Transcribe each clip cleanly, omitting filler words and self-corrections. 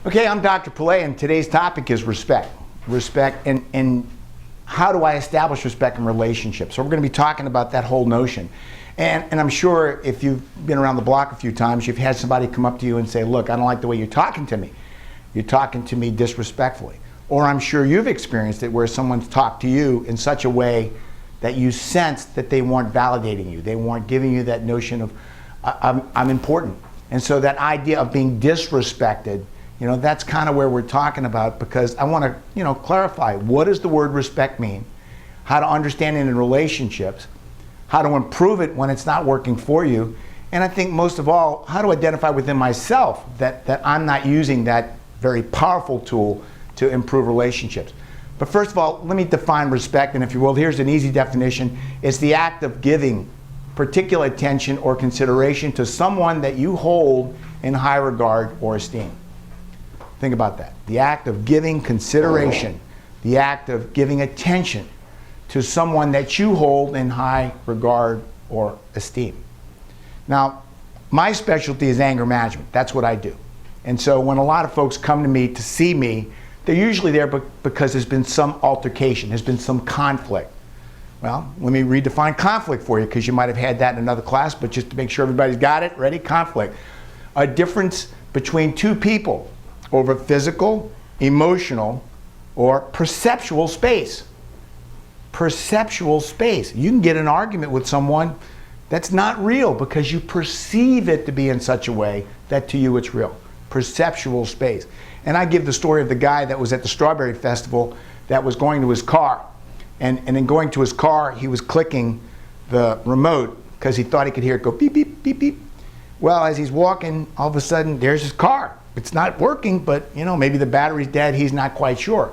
Okay, I'm Dr. Pilet, and today's topic is respect. Respect, and how do I establish respect in relationships? So we're going to be talking about that whole notion. And I'm sure if you've been around the block a few times, you've had somebody come up to you and say, look, I don't like the way you're talking to me. You're talking to me disrespectfully. Or I'm sure you've experienced it where someone's talked to you in such a way that you sensed that they weren't validating you. They weren't giving you that notion of, I'm important. And so that idea of being disrespected, that's kind of where we're talking about, because I want to, clarify, what does the word respect mean? How to understand it in relationships, how to improve it when it's not working for you, and I think most of all, how to identify within myself that I'm not using that very powerful tool to improve relationships. But first of all, let me define respect, and if you will, here's an easy definition. It's the act of giving particular attention or consideration to someone that you hold in high regard or esteem. Think about that. The act of giving consideration, the act of giving attention to someone that you hold in high regard or esteem. Now, my specialty is anger management. That's what I do. And so when a lot of folks come to me to see me, they're usually there because there's been some altercation, there's been some conflict. Well, let me redefine conflict for you, because you might have had that in another class, but just to make sure everybody's got it, ready? Conflict. A difference between two people over physical, emotional, or perceptual space. Perceptual space. You can get an argument with someone that's not real because you perceive it to be in such a way that to you it's real. Perceptual space. And I give the story of the guy that was at the Strawberry Festival that was going to his car. And in going to his car, he was clicking the remote because he thought he could hear it go beep, beep, beep, beep. Well, as he's walking, all of a sudden, there's his car. It's not working, but maybe the battery's dead, he's not quite sure.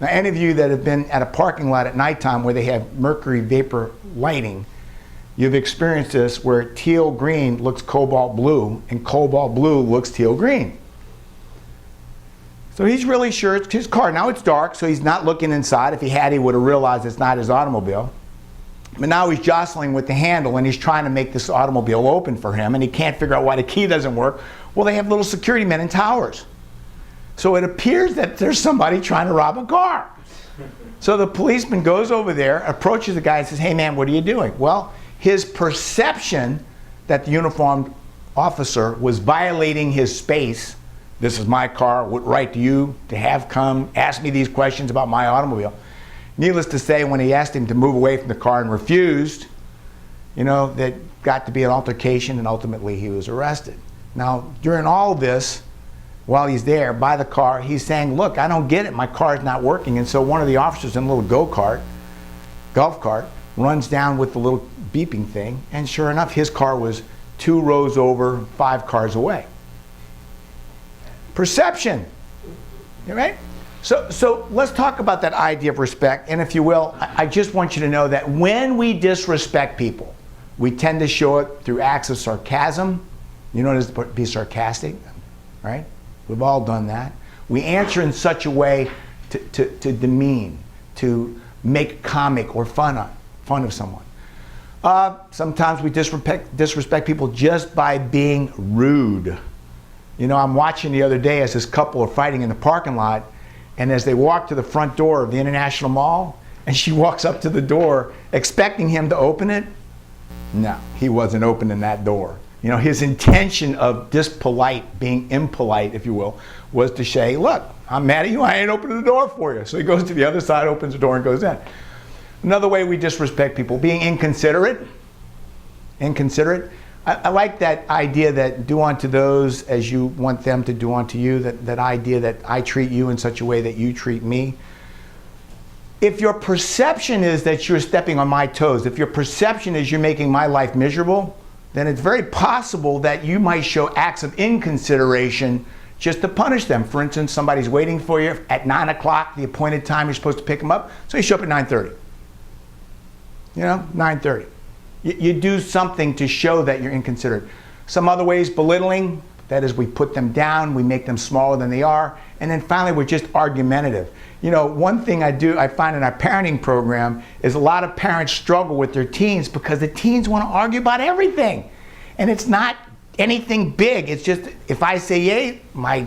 Now, any of you that have been at a parking lot at nighttime where they have mercury vapor lighting, you've experienced this where teal green looks cobalt blue and cobalt blue looks teal green. So he's really sure it's his car. Now it's dark, so he's not looking inside. If he had, he would have realized it's not his automobile. But now he's jostling with the handle and he's trying to make this automobile open for him, and he can't figure out why the key doesn't work. Well, they have little security men in towers. So it appears that there's somebody trying to rob a car. So the policeman goes over there, approaches the guy and says, hey man, what are you doing? Well, his perception that the uniformed officer was violating his space. This is my car, what right to you to have come ask me these questions about my automobile? Needless to say, when he asked him to move away from the car and refused, that got to be an altercation, and ultimately he was arrested. Now, during all this, while he's there by the car, he's saying, look, I don't get it, my car's not working. And so one of the officers in a little golf cart, runs down with the little beeping thing, and sure enough, his car was 2 rows over, 5 cars away. Perception, right? So let's talk about that idea of respect. And if you will, I just want you to know that when we disrespect people, we tend to show it through acts of sarcasm. You know, it is to be sarcastic, right? We've all done that. We answer in such a way to demean, to make comic or fun of someone. Sometimes we disrespect people just by being rude. I'm watching the other day as this couple are fighting in the parking lot, and as they walk to the front door of the International Mall, and she walks up to the door expecting him to open it. No, he wasn't opening that door. His intention of being impolite, if you will, was to say, look, I'm mad at you, I ain't opening the door for you. So he goes to the other side, opens the door, and goes in. Another way we disrespect people, being inconsiderate. I like that idea that do unto those as you want them to do unto you, that idea that I treat you in such a way that you treat me. If your perception is that you're stepping on my toes, if your perception is you're making my life miserable, then it's very possible that you might show acts of inconsideration just to punish them. For instance, somebody's waiting for you at 9 o'clock, the appointed time you're supposed to pick them up, so you show up at 9:30. 9:30. You do something to show that you're inconsiderate. Some other ways, belittling, that is we put them down, we make them smaller than they are, and then finally we're just argumentative. One thing I find in our parenting program is a lot of parents struggle with their teens because the teens want to argue about everything. And it's not anything big, it's just if I say yay, my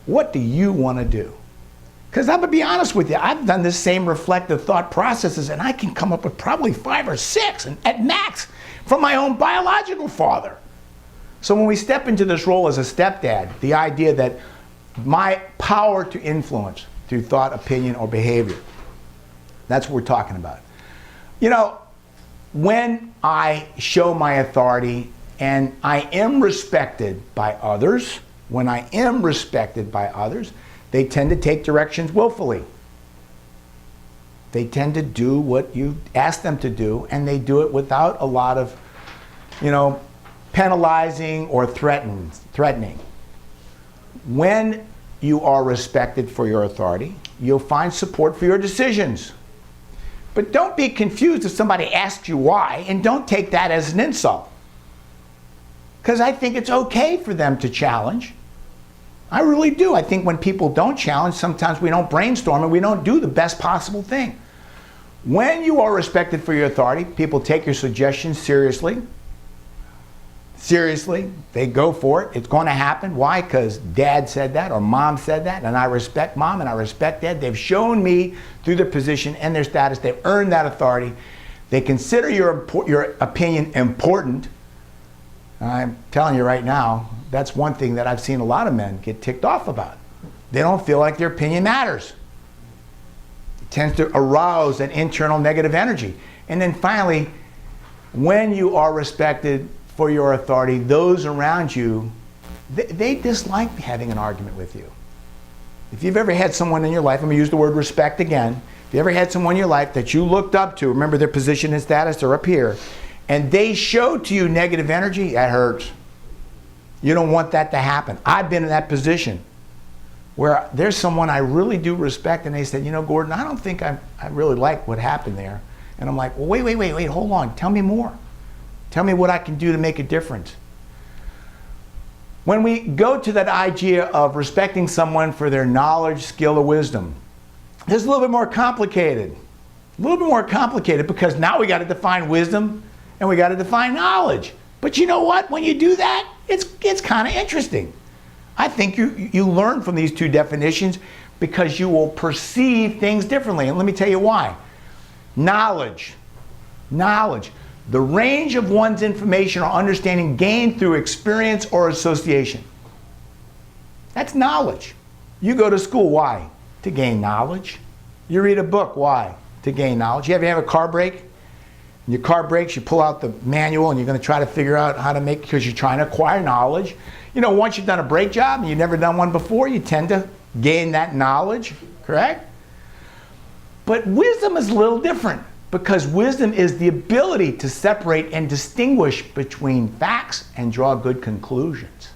What do you want to do? Because I'm going to be honest with you, I've done this same reflective thought processes, and I can come up with probably 5 or 6 and at max from my own biological father. So when we step into this role as a stepdad, the idea that my power to influence through thought, opinion, or behavior, that's what we're talking about. You know, when I show my authority and I am respected by others, when I am respected by others, they tend to take directions willfully. They tend to do what you ask them to do, and they do it without a lot of, penalizing or threatening. When you are respected for your authority, you'll find support for your decisions. But don't be confused if somebody asks you why, and don't take that as an insult. Because I think it's okay for them to challenge. I really do. I think when people don't challenge, sometimes we don't brainstorm and we don't do the best possible thing. When you are respected for your authority, people take your suggestions seriously. Seriously, they go for it. It's going to happen. Why? Because dad said that or mom said that, and I respect mom and I respect dad. They've shown me through their position and their status, they've earned that authority. They consider your opinion important. I'm telling you right now, that's one thing that I've seen a lot of men get ticked off about. They don't feel like their opinion matters. It tends to arouse an internal negative energy. And then finally, when you are respected for your authority, those around you, they dislike having an argument with you. If you've ever had someone in your life, I'm going to use the word respect again, if you ever had someone in your life that you looked up to, remember their position and status, they're up here, and they show to you negative energy, that hurts. You don't want that to happen. I've been in that position where there's someone I really do respect, and they said, Gordon, I don't think I really like what happened there. And I'm like, well, wait, hold on, tell me more. Tell me what I can do to make a difference. When we go to that idea of respecting someone for their knowledge, skill, or wisdom, it's a little bit more complicated. A little bit more complicated because now we got to define wisdom and we got to define knowledge. But you know what? When you do that, it's kind of interesting. I think you learn from these two definitions because you will perceive things differently. And let me tell you why. Knowledge. The range of one's information or understanding gained through experience or association. That's knowledge. You go to school, why? To gain knowledge. You read a book, why? To gain knowledge. You ever have a car break? When your car breaks, you pull out the manual and you're going to try to figure out how to make, because you're trying to acquire knowledge. Once you've done a brake job and you've never done one before, you tend to gain that knowledge, correct? But wisdom is a little different. Because wisdom is the ability to separate and distinguish between facts and draw good conclusions.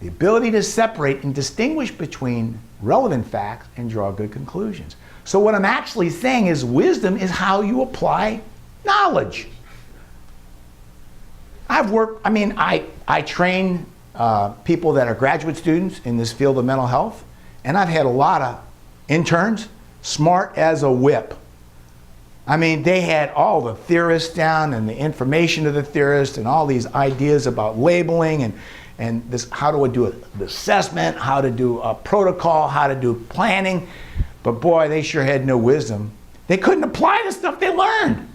The ability to separate and distinguish between relevant facts and draw good conclusions. So what I'm actually saying is wisdom is how you apply knowledge. I train people that are graduate students in this field of mental health, and I've had a lot of interns, smart as a whip. They had all the theorists down and the information of the theorists and all these ideas about labeling and this, how to do the assessment, how to do a protocol, how to do planning. But boy, they sure had no wisdom. They couldn't apply the stuff they learned.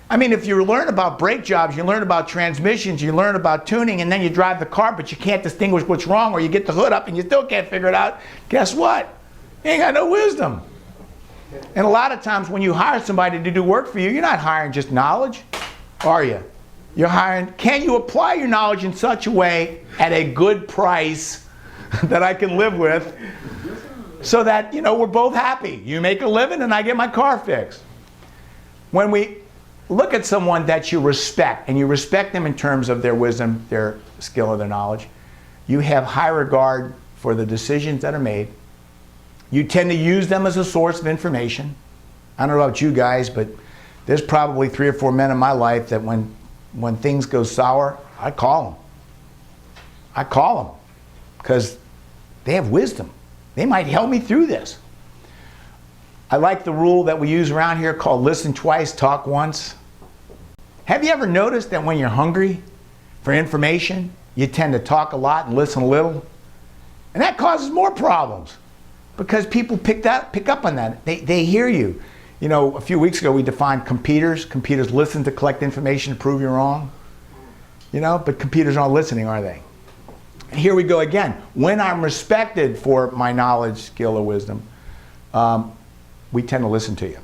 If you learn about brake jobs, you learn about transmissions, you learn about tuning, and then you drive the car, but you can't distinguish what's wrong, or you get the hood up and you still can't figure it out, guess what? You ain't got no wisdom. And a lot of times when you hire somebody to do work for you, you're not hiring just knowledge, are you? You're hiring, can you apply your knowledge in such a way at a good price that I can live with so that, we're both happy. You make a living and I get my car fixed. When we look at someone that you respect, and you respect them in terms of their wisdom, their skill, or their knowledge, you have high regard for the decisions that are made. You tend to use them as a source of information. I don't know about you guys, but there's probably 3 or 4 men in my life that when things go sour, I call them. I call them because they have wisdom. They might help me through this. I like the rule that we use around here called listen twice, talk once. Have you ever noticed that when you're hungry for information, you tend to talk a lot and listen a little? And that causes more problems because people pick up on that. They hear you. You know, a few weeks ago we defined computers. Computers listen to collect information to prove you're wrong. You know, but computers aren't listening, are they? And here we go again. When I'm respected for my knowledge, skill, or wisdom, we tend to listen to you.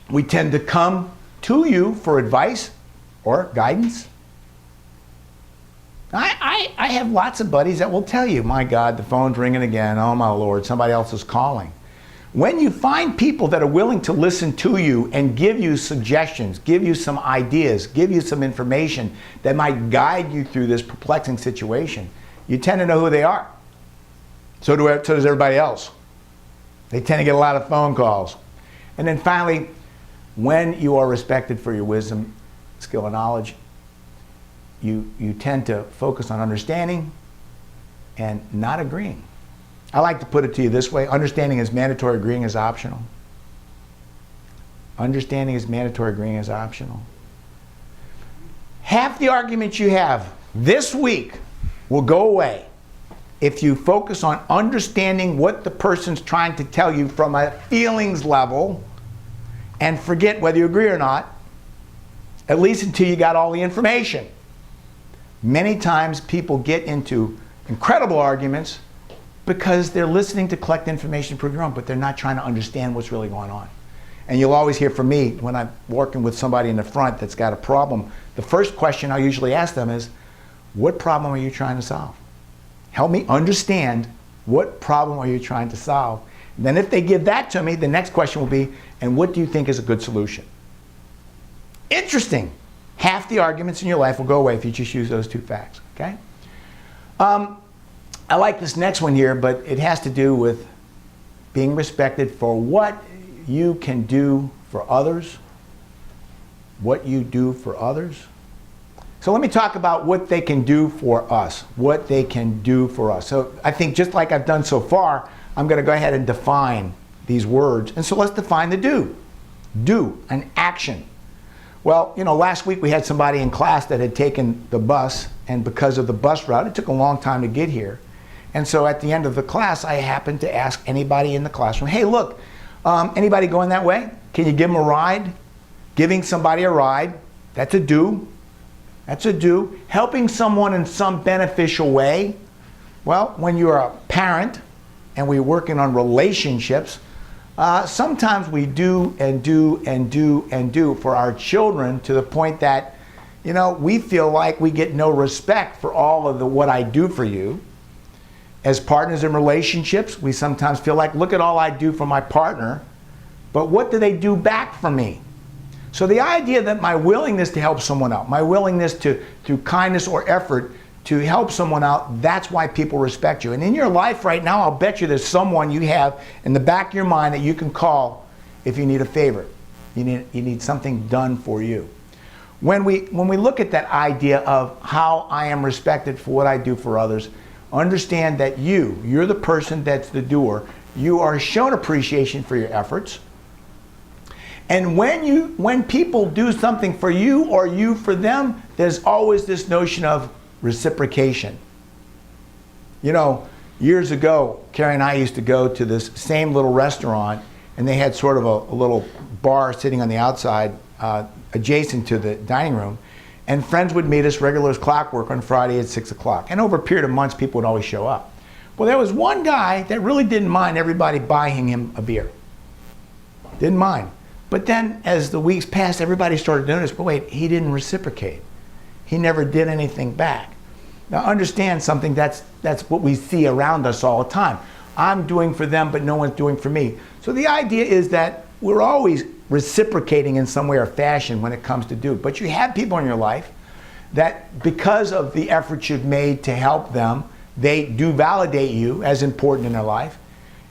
We tend to come to you for advice or guidance. I have lots of buddies that will tell you, my God, the phone's ringing again. Oh, my Lord, somebody else is calling. When you find people that are willing to listen to you and give you suggestions, give you some ideas, give you some information that might guide you through this perplexing situation, you tend to know who they are. So does everybody else. They tend to get a lot of phone calls. And then finally, when you are respected for your wisdom, skill, and knowledge, you tend to focus on understanding and not agreeing. I like to put it to you this way: understanding is mandatory, agreeing is optional. Understanding is mandatory, agreeing is optional. Half the arguments you have this week will go away if you focus on understanding what the person's trying to tell you from a feelings level and forget whether you agree or not, at least until you got all the information. Many times people get into incredible arguments because they're listening to collect information to prove you're wrong, but they're not trying to understand what's really going on. And you'll always hear from me when I'm working with somebody in the front that's got a problem, the first question I usually ask them is, what problem are you trying to solve? Help me understand what problem are you trying to solve. And then if they give that to me, the next question will be, and what do you think is a good solution? Interesting. Half the arguments in your life will go away if you just use those two facts, okay? I like this next one here, but it has to do with being respected for what you can do for others, what you do for others. So let me talk about what they can do for us, what they can do for us. So I think just like I've done so far, I'm going to go ahead and define these words. And so let's define the do. Do, an action. Well, you know, last week we had somebody in class that had taken the bus, and because of the bus route, it took a long time to get here. And so at the end of the class, I happened to ask anybody in the classroom, hey, look, anybody going that way? Can you give them a ride? Giving somebody a ride, that's a do. That's a do. Helping someone in some beneficial way. Well, when you're a parent and we're working on relationships, sometimes we do and do and do and do for our children to the point that, you know, we feel like we get no respect for all of what I do for you. As partners in relationships, we sometimes feel like, look at all I do for my partner, but what do they do back for me? So the idea that my willingness to help someone out, my willingness to, through kindness or effort, to help someone out, that's why people respect you. And in your life right now, I'll bet you there's someone you have in the back of your mind that you can call if you need a favor. You need something done for you. When we look at that idea of how I am respected for what I do for others, understand that you're the person that's the doer. You are shown appreciation for your efforts. And when people do something for you or you for them, there's always this notion of reciprocation. You know, years ago, Carrie and I used to go to this same little restaurant, and they had sort of a little bar sitting on the outside adjacent to the dining room, and friends would meet us regular as clockwork on Friday at 6 o'clock. And over a period of months, people would always show up. Well, there was one guy that really didn't mind everybody buying him a beer. Didn't mind. But then as the weeks passed, everybody started to notice, but wait, he didn't reciprocate. He never did anything back. Now understand something, that's what we see around us all the time. I'm doing for them, but no one's doing for me. So the idea is that we're always reciprocating in some way or fashion when it comes to do. But you have people in your life that because of the efforts you've made to help them, they do validate you as important in their life.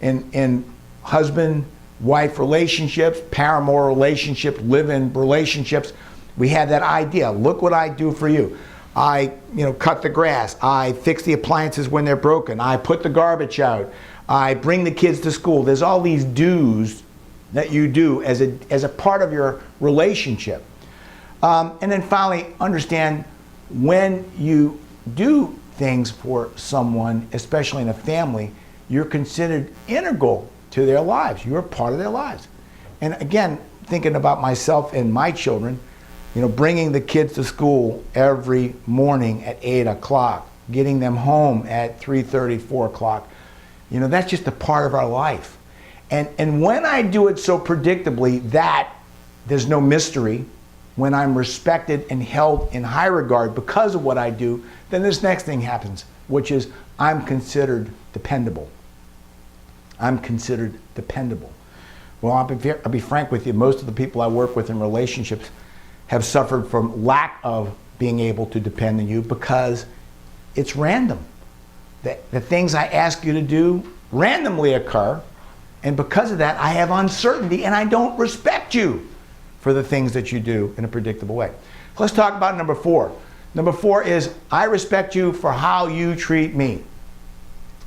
In husband-wife relationships, paramour relationships, live-in relationships, we have that idea. Look what I do for you. I, cut the grass. I fix the appliances when they're broken. I put the garbage out. I bring the kids to school. There's all these do's that you do as a part of your relationship. And then finally, understand when you do things for someone, especially in a family, you're considered integral to their lives. You're a part of their lives. And again, thinking about myself and my children, you know, bringing the kids to school every morning at 8 o'clock, getting them home at 3:30, 4 o'clock, you know, that's just a part of our life. And when I do it so predictably that there's no mystery, when I'm respected and held in high regard because of what I do, then this next thing happens, which is I'm considered dependable. I'm considered dependable. Well, I'll be frank with you, most of the people I work with in relationships have suffered from lack of being able to depend on you because it's random. The things I ask you to do randomly occur, and because of that, I have uncertainty and I don't respect you for the things that you do in a predictable way. Let's talk about number 4. Number 4 is I respect you for how you treat me.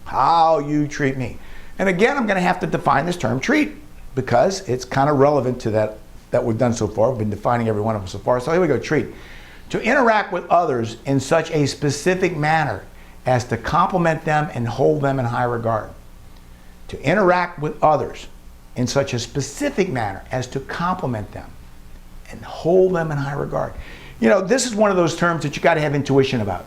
How you treat me. And again, I'm going to have to define this term treat because it's kind of relevant to that we've done so far. We've been defining every one of them so far. So here we go, treat. To interact with others in such a specific manner as to compliment them and hold them in high regard. To interact with others in such a specific manner as to compliment them and hold them in high regard. You know, this is one of those terms that you got to have intuition about.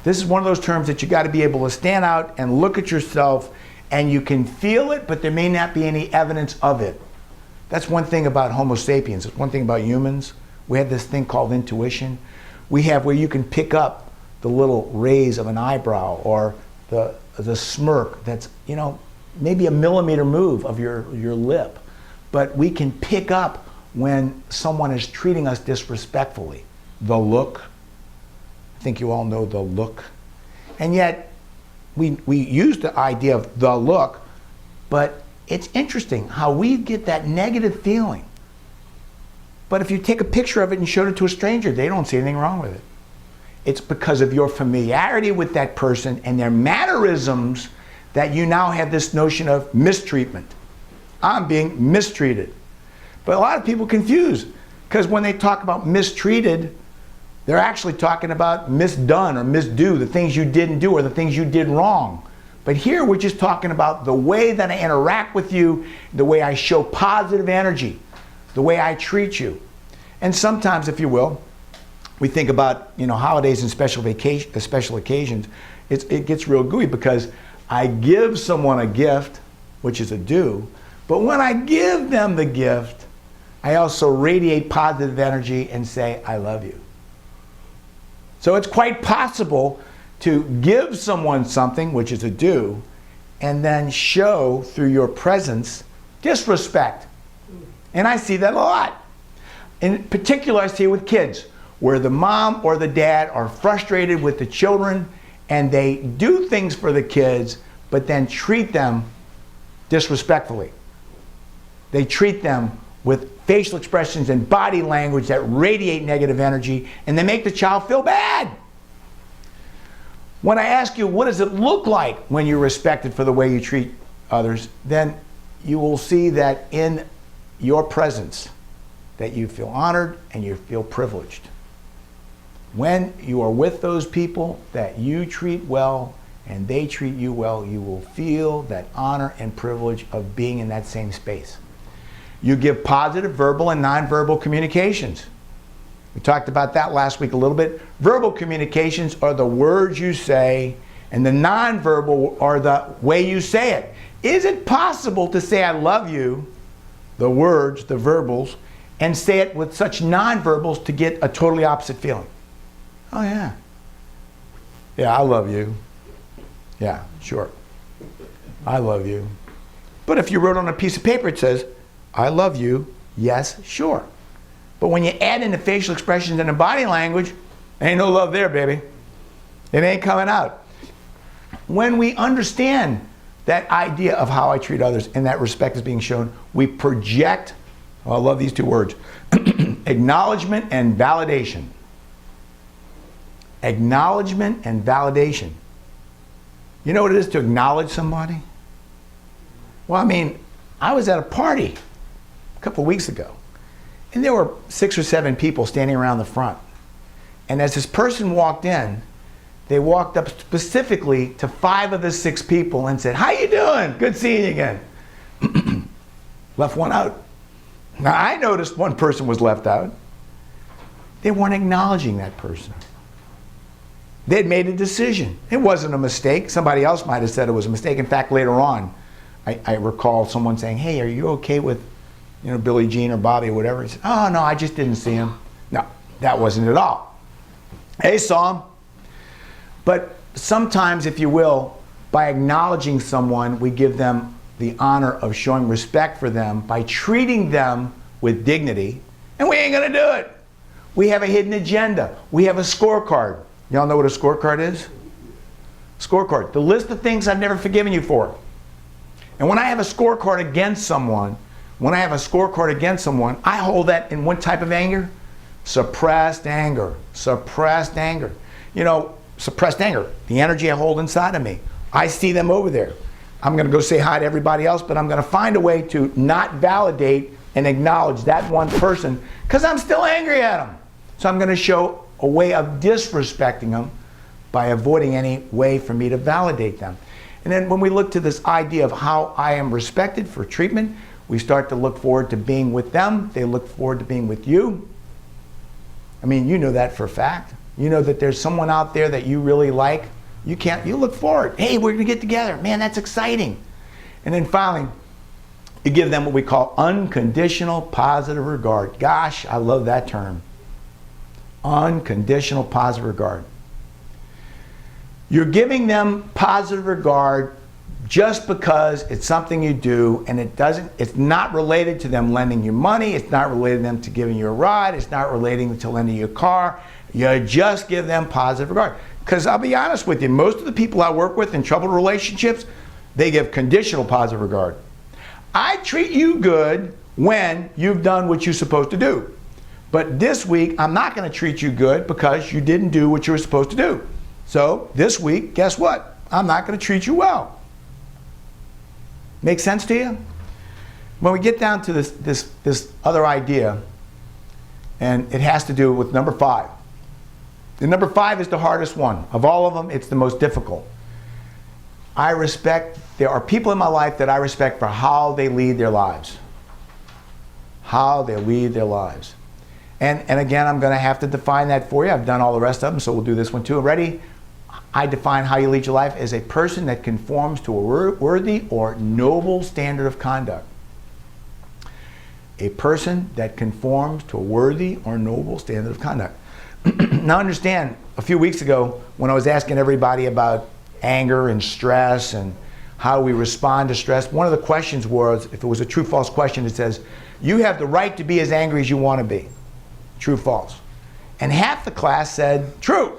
This is one of those terms that you got to be able to stand out and look at yourself, and you can feel it, but there may not be any evidence of it. That's one thing about Homo sapiens. It's one thing about humans. We have this thing called intuition. We have where you can pick up the little raise of an eyebrow or the smirk that's, you know, maybe a millimeter move of your lip. But we can pick up when someone is treating us disrespectfully. The look. I think you all know the look. And yet, we use the idea of the look, but it's interesting how we get that negative feeling. But if you take a picture of it and show it to a stranger, they don't see anything wrong with it. It's because of your familiarity with that person and their mannerisms that you now have this notion of mistreatment. I'm being mistreated. But a lot of people confuse, because when they talk about mistreated, they're actually talking about misdone or misdo, the things you didn't do or the things you did wrong. But here we're just talking about the way that I interact with you, the way I show positive energy, the way I treat you. And sometimes, if you will, we think about, you know, holidays and special occasions. It gets real gooey because I give someone a gift, which is a do, but when I give them the gift, I also radiate positive energy and say, I love you. So it's quite possible to give someone something, which is a do, and then show through your presence disrespect. And I see that a lot. In particular, I see it with kids, where the mom or the dad are frustrated with the children and they do things for the kids, but then treat them disrespectfully. They treat them with facial expressions and body language that radiate negative energy, and they make the child feel bad. When I ask you, what does it look like when you're respected for the way you treat others, then you will see that in your presence, that you feel honored and you feel privileged. When you are with those people that you treat well and they treat you well, you will feel that honor and privilege of being in that same space. You give positive verbal and nonverbal communications. We talked about that last week a little bit. Verbal communications are the words you say, and the nonverbal are the way you say it. Is it possible to say I love you, the words, the verbals, and say it with such nonverbals to get a totally opposite feeling? Oh yeah. Yeah, I love you. Yeah, sure. I love you. But if you wrote on a piece of paper, it says, I love you, yes, sure. But when you add in the facial expressions and the body language, there ain't no love there, baby. It ain't coming out. When we understand that idea of how I treat others and that respect is being shown, we project, oh, I love these two words, acknowledgement and validation. Acknowledgement and validation. You know what it is to acknowledge somebody? Well, I mean, I was at a party a couple of weeks ago, and there were 6 or 7 people standing around the front. And as this person walked in, they walked up specifically to 5 of the 6 people and said, "How you doing? Good seeing you again." Left one out. Now, I noticed one person was left out. They weren't acknowledging that person. They'd made a decision. It wasn't a mistake. Somebody else might have said it was a mistake. In fact, later on, I recall someone saying, "Hey, are you okay with, Billie Jean or Bobby or whatever?" He said, "Oh, no, I just didn't see him." No, that wasn't at all. They saw him. But sometimes, if you will, by acknowledging someone, we give them the honor of showing respect for them by treating them with dignity, and we ain't gonna do it. We have a hidden agenda. We have a scorecard. Y'all know what a scorecard is? Scorecard, the list of things I've never forgiven you for. And when I have a scorecard against someone, I hold that in what type of anger? Suppressed anger. Suppressed anger. Suppressed anger, the energy I hold inside of me. I see them over there. I'm going to go say hi to everybody else, but I'm going to find a way to not validate and acknowledge that one person because I'm still angry at them. So I'm going to show a way of disrespecting them by avoiding any way for me to validate them. And then when we look to this idea of how I am respected for treatment, we start to look forward to being with them. They look forward to being with you. I mean, you know that for a fact. You know that there's someone out there that you really like. You look forward. Hey, we're gonna get together. Man, that's exciting. And then finally, you give them what we call unconditional positive regard. Gosh, I love that term. Unconditional positive regard. You're giving them positive regard just because it's something you do, and it's not related to them lending you money, it's not related to them to giving you a ride, it's not relating to lending you a car. You just give them positive regard. Because I'll be honest with you, most of the people I work with in troubled relationships, they give conditional positive regard. I treat you good when you've done what you're supposed to do. But this week, I'm not going to treat you good because you didn't do what you were supposed to do. So this week, guess what? I'm not going to treat you well. Make sense to you? When we get down to this other idea, and it has to do with number 5. And number 5 is the hardest one. Of all of them, it's the most difficult. There are people in my life that I respect for how they lead their lives. How they lead their lives. And again, I'm going to have to define that for you. I've done all the rest of them, so we'll do this one too. Ready? I define how you lead your life as a person that conforms to a worthy or noble standard of conduct. A person that conforms to a worthy or noble standard of conduct. Now understand, a few weeks ago when I was asking everybody about anger and stress and how we respond to stress, one of the questions was, if it was a true-false question, it says, you have the right to be as angry as you want to be. True-false. And half the class said true.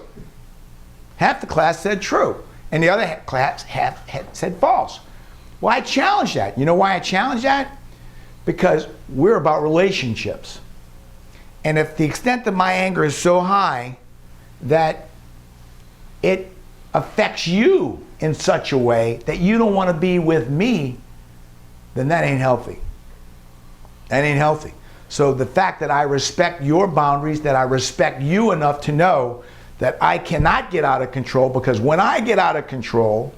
Half the class said true. And the other class said false. Well, I challenged that. You know why I challenged that? Because we're about relationships. And if the extent of my anger is so high that it affects you in such a way that you don't want to be with me, then that ain't healthy. That ain't healthy. So the fact that I respect your boundaries, that I respect you enough to know that I cannot get out of control, because when I get out of control,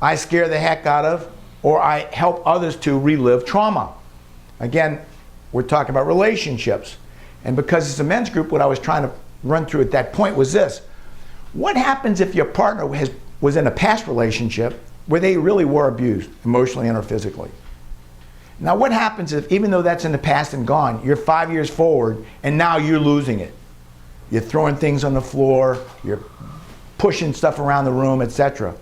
I scare the heck out of, or I help others to relive trauma. Again, we're talking about relationships. And because it's a men's group, what I was trying to run through at that point was this. What happens if your partner was in a past relationship where they really were abused, emotionally and or physically? Now what happens if, even though that's in the past and gone, you're 5 years forward and now you're losing it? You're throwing things on the floor, you're pushing stuff around the room, etc.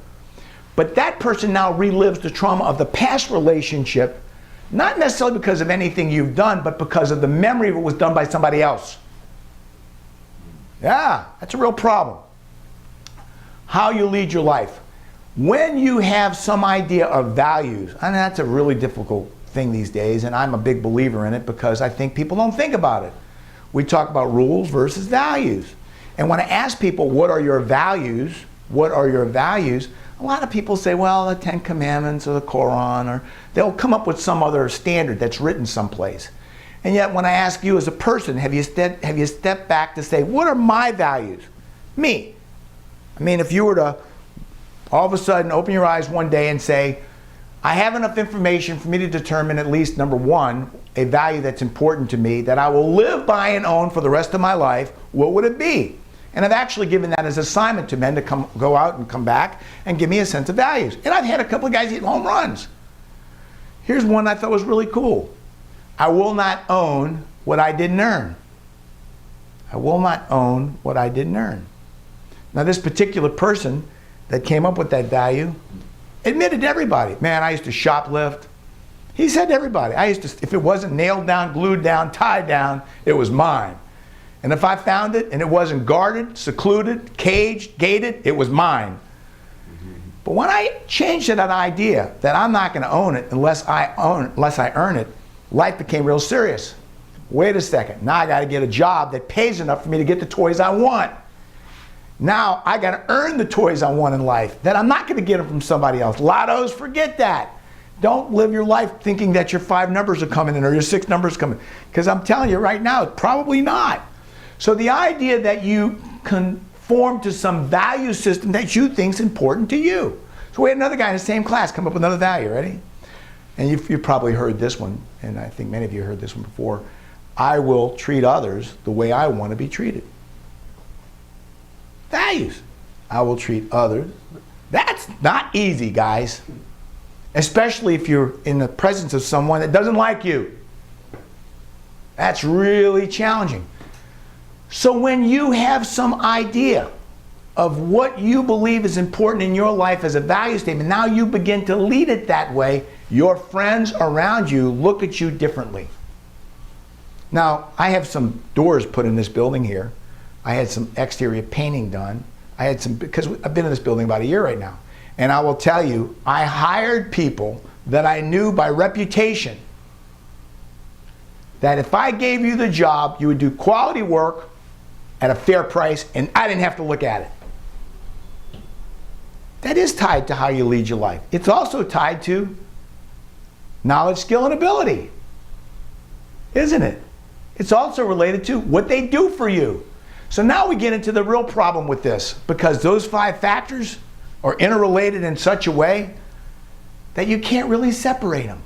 But that person now relives the trauma of the past relationship, not necessarily because of anything you've done, but because of the memory of what was done by somebody else. Yeah, that's a real problem. How you lead your life. When you have some idea of values, and that's a really difficult thing these days, and I'm a big believer in it because I think people don't think about it. We talk about rules versus values. And when I ask people, what are your values? What are your values? A lot of people say, well, the 10 Commandments or the Quran, or they'll come up with some other standard that's written someplace. And yet when I ask you as a person, have you stepped back to say, what are my values? Me. I mean, if you were to all of a sudden open your eyes one day and say, I have enough information for me to determine at least, number one, a value that's important to me that I will live by and own for the rest of my life, what would it be? And I've actually given that as assignment to men to go out and come back and give me a sense of values. And I've had a couple of guys hitting home runs. Here's one I thought was really cool. I will not own what I didn't earn. I will not own what I didn't earn. Now, this particular person that came up with that value admitted to everybody, man, I used to shoplift. He said to everybody, I used to, if it wasn't nailed down, glued down, tied down, it was mine. And if I found it and it wasn't guarded, secluded, caged, gated, it was mine. But when I changed that idea that I'm not going to own it unless I earn it, life became real serious. Wait a second, now I got to get a job that pays enough for me to get the toys I want. Now I got to earn the toys I want in life. That I'm not going to get them from somebody else. Lottos, forget that. Don't live your life thinking that your 5 numbers are coming in or your 6 numbers coming. Because I'm telling you right now, probably not. So the idea that you conform to some value system that you think is important to you. So we had another guy in the same class come up with another value. Ready? And you've probably heard this one, and I think many of you heard this one before. I will treat others the way I want to be treated. Values. I will treat others. That's not easy, guys. Especially if you're in the presence of someone that doesn't like you. That's really challenging. So when you have some idea of what you believe is important in your life as a value statement, now you begin to lead it that way, your friends around you look at you differently. Now, I have some doors put in this building here. I had some exterior painting done. I had some, because I've been in this building about a year right now. And I will tell you, I hired people that I knew by reputation that if I gave you the job, you would do quality work at a fair price, and I didn't have to look at it. That is tied to how you lead your life. It's also tied to knowledge, skill, and ability, isn't it? It's also related to what they do for you. So now we get into the real problem with this, because those 5 factors are interrelated in such a way that you can't really separate them.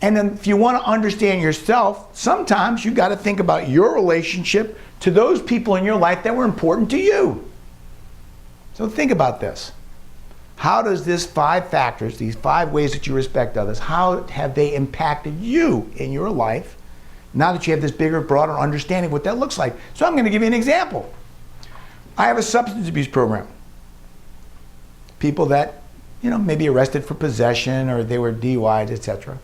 And then if you want to understand yourself, sometimes you got to think about your relationship to those people in your life that were important to you. So think about this. How does this 5 factors, these 5 ways that you respect others, how have they impacted you in your life now that you have this bigger, broader understanding of what that looks like? So I'm going to give you an example. I have a substance abuse program. People that, maybe arrested for possession or they were DUIs, etc.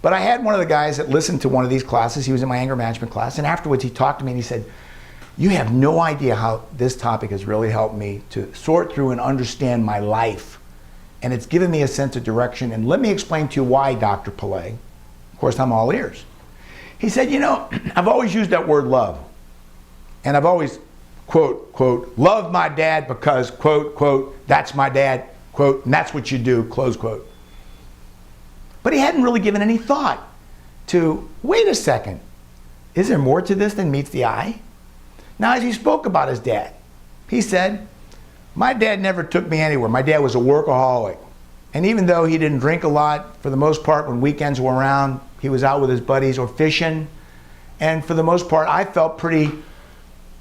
But I had one of the guys that listened to one of these classes. He was in my anger management class, and afterwards he talked to me and he said, you have no idea how this topic has really helped me to sort through and understand my life. And it's given me a sense of direction. And let me explain to you why, Dr. Pilet. Of course, I'm all ears. He said, I've always used that word love. And I've always, quote, quote, loved my dad because, quote, quote, that's my dad, quote, and that's what you do, close quote. But he hadn't really given any thought to, wait a second, is there more to this than meets the eye? Now, as he spoke about his dad, he said, my dad never took me anywhere. My dad was a workaholic. And even though he didn't drink a lot, for the most part, when weekends were around, he was out with his buddies or fishing. And for the most part, I felt pretty,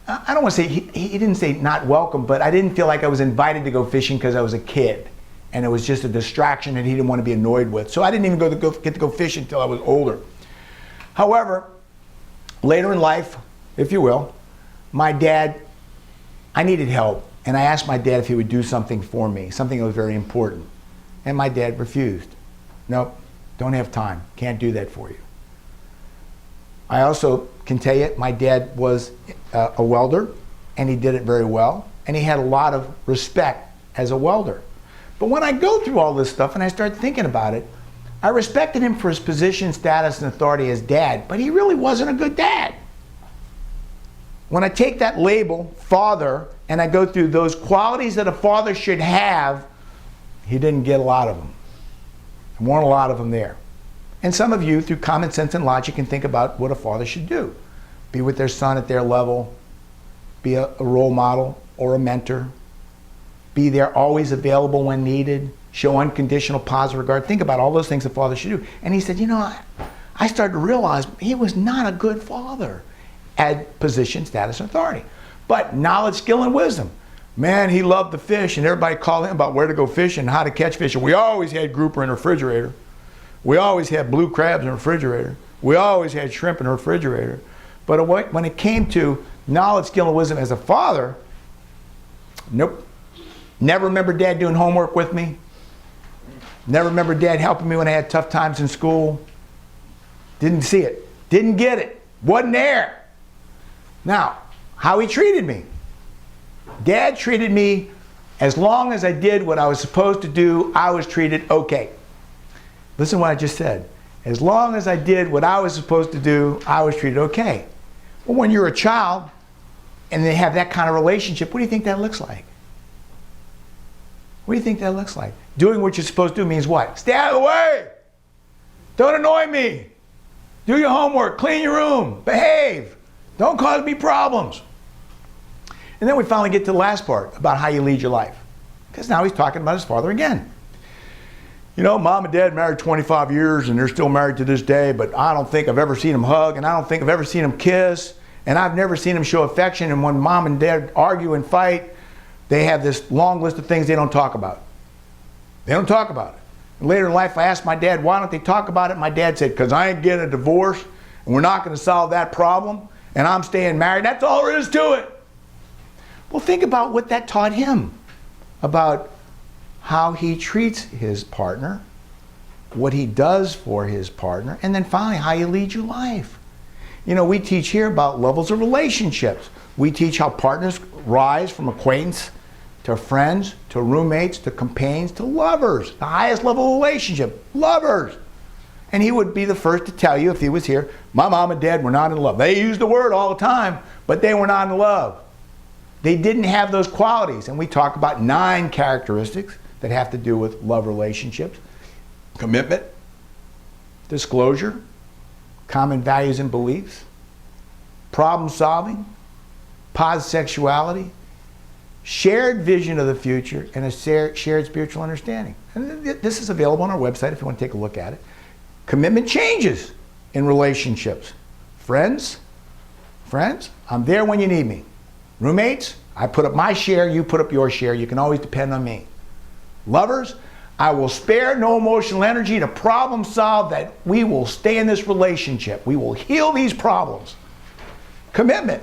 I don't want to say, he didn't say not welcome, but I didn't feel like I was invited to go fishing because I was a kid. And it was just a distraction that he didn't want to be annoyed with. So I didn't even get to go fishing until I was older. However, later in life, if you will, my dad, I needed help. And I asked my dad if he would do something for me, something that was very important. And my dad refused. Nope, don't have time, can't do that for you. I also can tell you, my dad was a welder, and he did it very well, and he had a lot of respect as a welder. But when I go through all this stuff and I start thinking about it, I respected him for his position, status, and authority as dad, but he really wasn't a good dad. When I take that label, father, and I go through those qualities that a father should have, he didn't get a lot of them. There weren't a lot of them there. And some of you, through common sense and logic, can think about what a father should do. Be with their son at their level, be a role model or a mentor, be there, always available when needed, show unconditional positive regard. Think about all those things a father should do. And he said, you know, I started to realize he was not a good father at position, status, and authority. But knowledge, skill, and wisdom. Man, he loved to fish, and everybody called him about where to go fishing and how to catch fish. And we always had grouper in the refrigerator. We always had blue crabs in the refrigerator. We always had shrimp in the refrigerator. But when it came to knowledge, skill, and wisdom as a father, nope. Never remember Dad doing homework with me. Never remember Dad helping me when I had tough times in school. Didn't see it. Didn't get it. Wasn't there. Now, how he treated me. Dad treated me, as long as I did what I was supposed to do, I was treated okay. Listen to what I just said. As long as I did what I was supposed to do, I was treated okay. Well, when you're a child and they have that kind of relationship, what do you think that looks like? What do you think that looks like? Doing what you're supposed to do means what? Stay out of the way. Don't annoy me. Do your homework. Clean your room. Behave. Don't cause me problems. And then we finally get to the last part about how you lead your life. Because now he's talking about his father again. You know, Mom and Dad married 25 years and they're still married to this day, but I don't think I've ever seen them hug, and I don't think I've ever seen them kiss, and I've never seen them show affection. And when Mom and Dad argue and fight, they have this long list of things they don't talk about. They don't talk about it. And later in life, I asked my dad, why don't they talk about it? My dad said, because I ain't getting a divorce, and we're not going to solve that problem, and I'm staying married. That's all there is to it. Well, think about what that taught him about how he treats his partner, what he does for his partner, and then finally, how you lead your life. You know, we teach here about levels of relationships. We teach how partners rise from acquaintance to friends, to roommates, to companions, to lovers. The highest level of relationship, lovers. And he would be the first to tell you if he was here, my mom and dad were not in love. They used the word all the time, but they were not in love. They didn't have those qualities. And we talk about 9 characteristics that have to do with love relationships. Commitment, disclosure, common values and beliefs, problem solving, positive sexuality, shared vision of the future, and a shared spiritual understanding. And this is available on our website if you want to take a look at it. Commitment changes in relationships. Friends, I'm there when you need me. Roommates, I put up my share, you put up your share. You can always depend on me. Lovers, I will spare no emotional energy to problem solve that we will stay in this relationship. We will heal these problems. Commitment,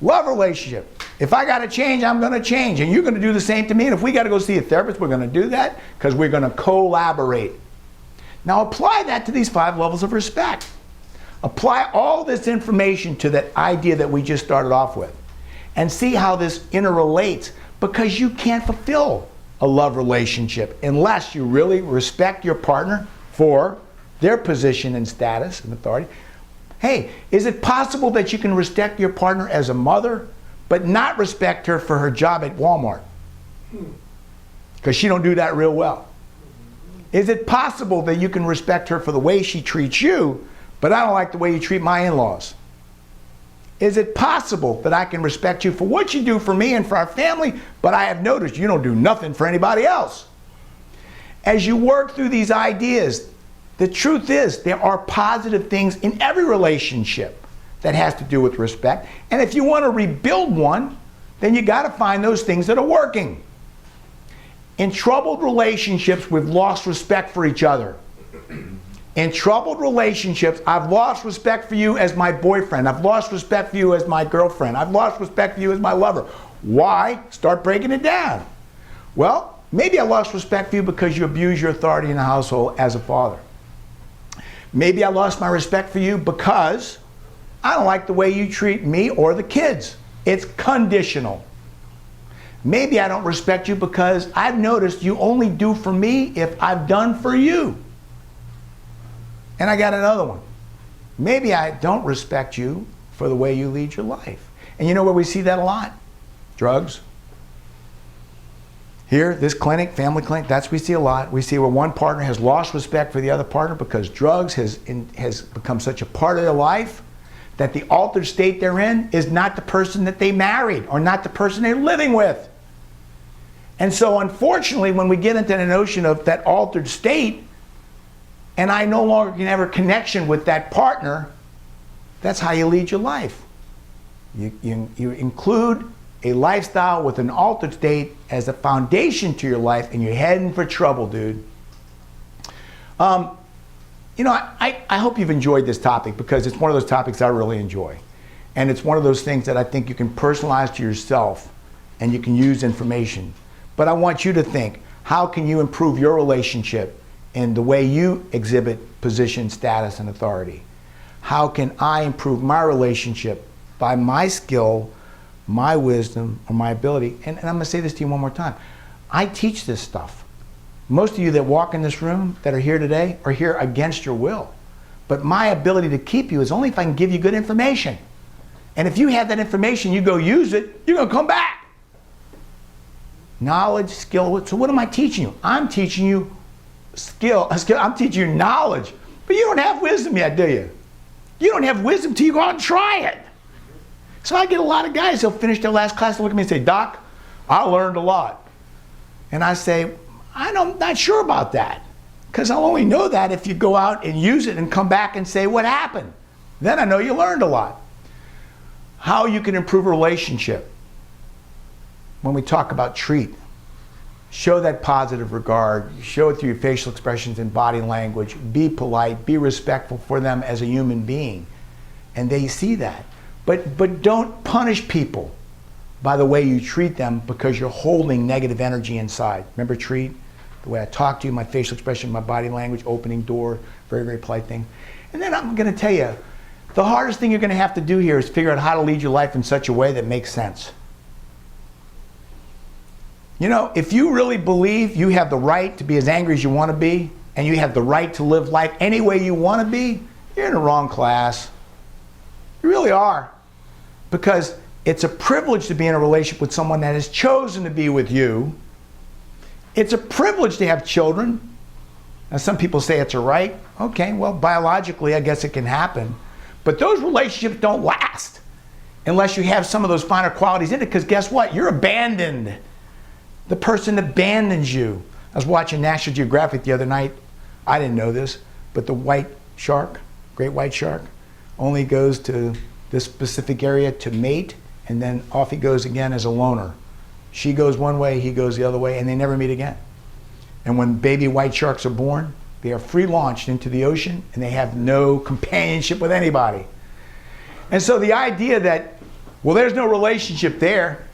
love relationship. If I got to change, I'm going to change. And you're going to do the same to me. And if we got to go see a therapist, we're going to do that because we're going to collaborate. Now apply that to these 5 levels of respect. Apply all this information to that idea that we just started off with. And see how this interrelates, because you can't fulfill a love relationship unless you really respect your partner for their position and status and authority. Hey, is it possible that you can respect your partner as a mother, but not respect her for her job at Walmart? Because she don't do that real well. Is it possible that you can respect her for the way she treats you, but I don't like the way you treat my in-laws? Is it possible that I can respect you for what you do for me and for our family, but I have noticed you don't do nothing for anybody else? As you work through these ideas, the truth is there are positive things in every relationship that has to do with respect. And if you want to rebuild one, then you got to find those things that are working. In troubled relationships, we've lost respect for each other. In troubled relationships, I've lost respect for you as my boyfriend. I've lost respect for you as my girlfriend. I've lost respect for you as my lover. Why? Start breaking it down. Well, maybe I lost respect for you because you abuse your authority in the household as a father. Maybe I lost my respect for you because I don't like the way you treat me or the kids. It's conditional. Maybe I don't respect you because I've noticed you only do for me if I've done for you. And I got another one. Maybe I don't respect you for the way you lead your life. And you know where we see that a lot? Drugs. Here, this clinic, family clinic, that's what we see a lot. We see where one partner has lost respect for the other partner because drugs has become such a part of their life that the altered state they're in is not the person that they married or not the person they're living with. And so unfortunately, when we get into the notion of that altered state, and I no longer can have a connection with that partner, that's how you lead your life. You include a lifestyle with an altered state as a foundation to your life, and you're heading for trouble, dude. You know, I hope you've enjoyed this topic, because it's one of those topics I really enjoy. And it's one of those things that I think you can personalize to yourself, and you can use information. But I want you to think, how can you improve your relationship in the way you exhibit position, status, and authority? How can I improve my relationship by my skill, my wisdom, or my ability? And I'm going to say this to you one more time. I teach this stuff. Most of you that walk in this room that are here today are here against your will. But my ability to keep you is only if I can give you good information. And if you have that information, you go use it, you're going to come back. Knowledge, skill. So what am I teaching you? I'm teaching you skill. I'm teaching you knowledge. But you don't have wisdom yet, do you? You don't have wisdom till you go out and try it. So I get a lot of guys, they'll finish their last class, they'll look at me and say, Doc, I learned a lot. And I say, I'm not sure about that. Because I'll only know that if you go out and use it and come back and say, what happened? Then I know you learned a lot. How you can improve a relationship. When we talk about treat, show that positive regard, show it through your facial expressions and body language, be polite, be respectful for them as a human being. And they see that. But don't punish people by the way you treat them, because you're holding negative energy inside. Remember treat? The way I talk to you, my facial expression, my body language, opening door, very, very polite thing. And then I'm going to tell you, the hardest thing you're going to have to do here is figure out how to lead your life in such a way that makes sense. You know, if you really believe you have the right to be as angry as you want to be, and you have the right to live life any way you want to be, you're in the wrong class. You really are. Because it's a privilege to be in a relationship with someone that has chosen to be with you. It's a privilege to have children. Now, some people say it's a right. Okay, well, biologically, I guess it can happen. But those relationships don't last unless you have some of those finer qualities in it, because guess what? You're abandoned. The person abandons you. I was watching National Geographic the other night. I didn't know this, but the white shark, great white shark, only goes to this specific area to mate, and then off he goes again as a loner. She goes one way, he goes the other way, and they never meet again. And when baby white sharks are born, they are free launched into the ocean, and they have no companionship with anybody. And so the idea that, well, there's no relationship there,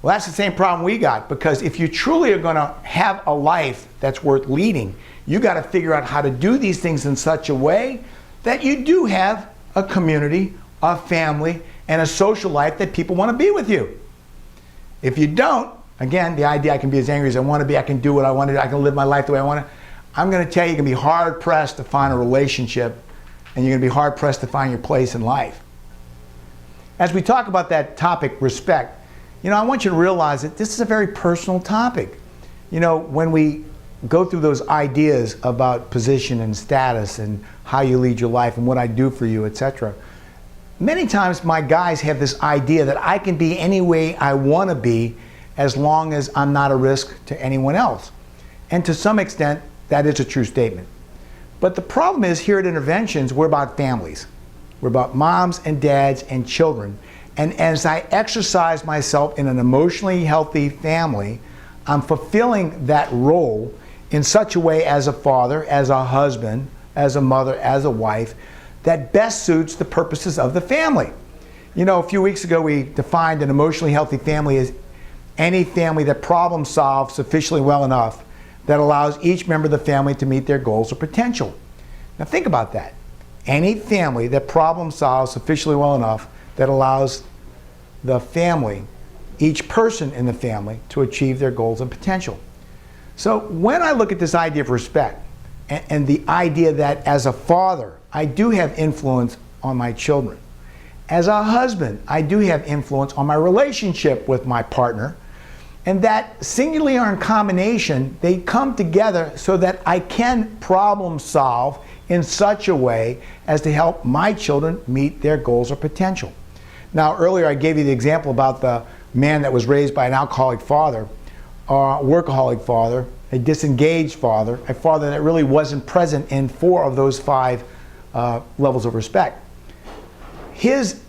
well, that's the same problem we got, because if you truly are going to have a life that's worth leading, you got to figure out how to do these things in such a way that you do have a community, a family, and a social life that people want to be with you. If you don't, again, the idea I can be as angry as I want to be, I can do what I want to do, I can live my life the way I want to, I'm going to tell you, you're going to be hard-pressed to find a relationship, and you're going to be hard-pressed to find your place in life. As we talk about that topic, respect, you know, I want you to realize that this is a very personal topic. You know, when we go through those ideas about position and status and how you lead your life and what I do for you, etc., many times my guys have this idea that I can be any way I want to be as long as I'm not a risk to anyone else. And to some extent, that is a true statement. But the problem is, here at Interventions, we're about families. We're about moms and dads and children. And as I exercise myself in an emotionally healthy family, I'm fulfilling that role in such a way as a father, as a husband, as a mother, as a wife, that best suits the purposes of the family. You know, a few weeks ago we defined an emotionally healthy family as any family that problem solves sufficiently well enough that allows each member of the family to meet their goals or potential. Now think about that. Any family that problem solves sufficiently well enough that allows the family, each person in the family, to achieve their goals and potential. So when I look at this idea of respect and the idea that as a father, I do have influence on my children. As a husband, I do have influence on my relationship with my partner, and that singularly or in combination, they come together so that I can problem solve in such a way as to help my children meet their goals or potential. Now, earlier I gave you the example about the man that was raised by an alcoholic father. workaholic father, a disengaged father, a father that really wasn't present in 4 of those 5 levels of respect. His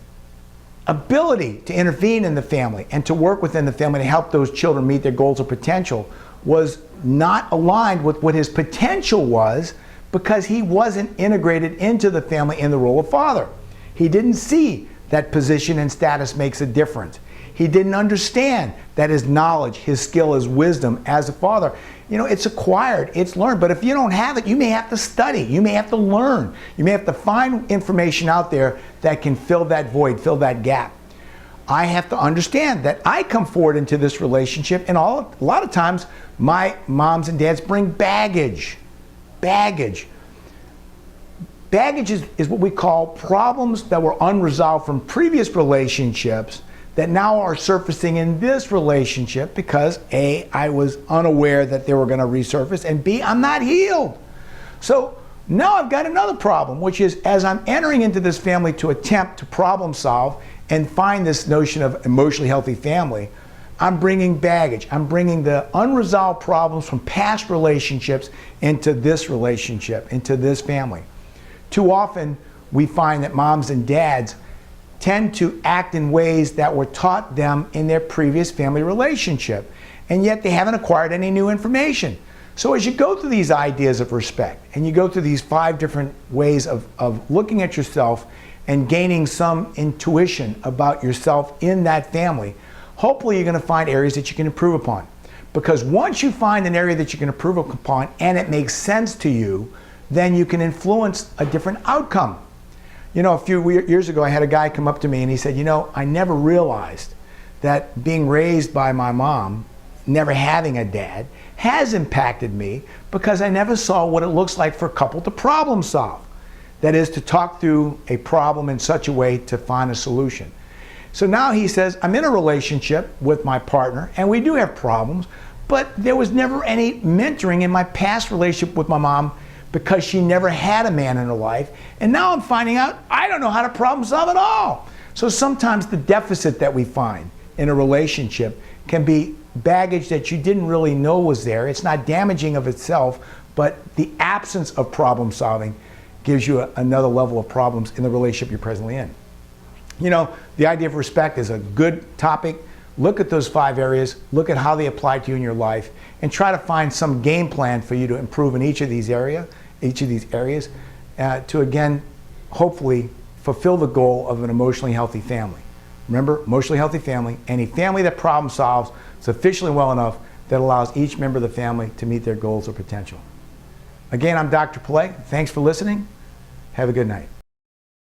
ability to intervene in the family and to work within the family to help those children meet their goals or potential was not aligned with what his potential was, because he wasn't integrated into the family in the role of father. He didn't see that position and status makes a difference. He didn't understand that his knowledge, his skill, his wisdom as a father, it's acquired, it's learned. But if you don't have it, you may have to study, you may have to learn, you may have to find information out there that can fill that void, fill that gap. I have to understand that I come forward into this relationship, and a lot of times my moms and dads bring baggage. Baggage is what we call problems that were unresolved from previous relationships that now are surfacing in this relationship because A, I was unaware that they were going to resurface, and B, I'm not healed. So now I've got another problem, which is as I'm entering into this family to attempt to problem solve and find this notion of emotionally healthy family, I'm bringing baggage. I'm bringing the unresolved problems from past relationships into this relationship, into this family. Too often we find that moms and dads tend to act in ways that were taught them in their previous family relationship, and yet they haven't acquired any new information. So as you go through these ideas of respect, and you go through these 5 different ways of looking at yourself and gaining some intuition about yourself in that family, hopefully you're going to find areas that you can improve upon. Because once you find an area that you can improve upon and it makes sense to you, then you can influence a different outcome. A few years ago, I had a guy come up to me and he said, I never realized that being raised by my mom, never having a dad, has impacted me because I never saw what it looks like for a couple to problem solve. That is, to talk through a problem in such a way to find a solution. So now he says, I'm in a relationship with my partner and we do have problems, but there was never any mentoring in my past relationship with my mom because she never had a man in her life. And now I'm finding out I don't know how to problem solve at all. So sometimes the deficit that we find in a relationship can be baggage that you didn't really know was there. It's not damaging of itself, but the absence of problem solving gives you another level of problems in the relationship you're presently in. The idea of respect is a good topic. Look at those 5 areas, look at how they apply to you in your life, and try to find some game plan for you to improve in each of these areas to again, hopefully fulfill the goal of an emotionally healthy family. Remember, emotionally healthy family, any family that problem solves sufficiently well enough that allows each member of the family to meet their goals or potential. Again, I'm Dr. Pilet. Thanks for listening. Have a good night.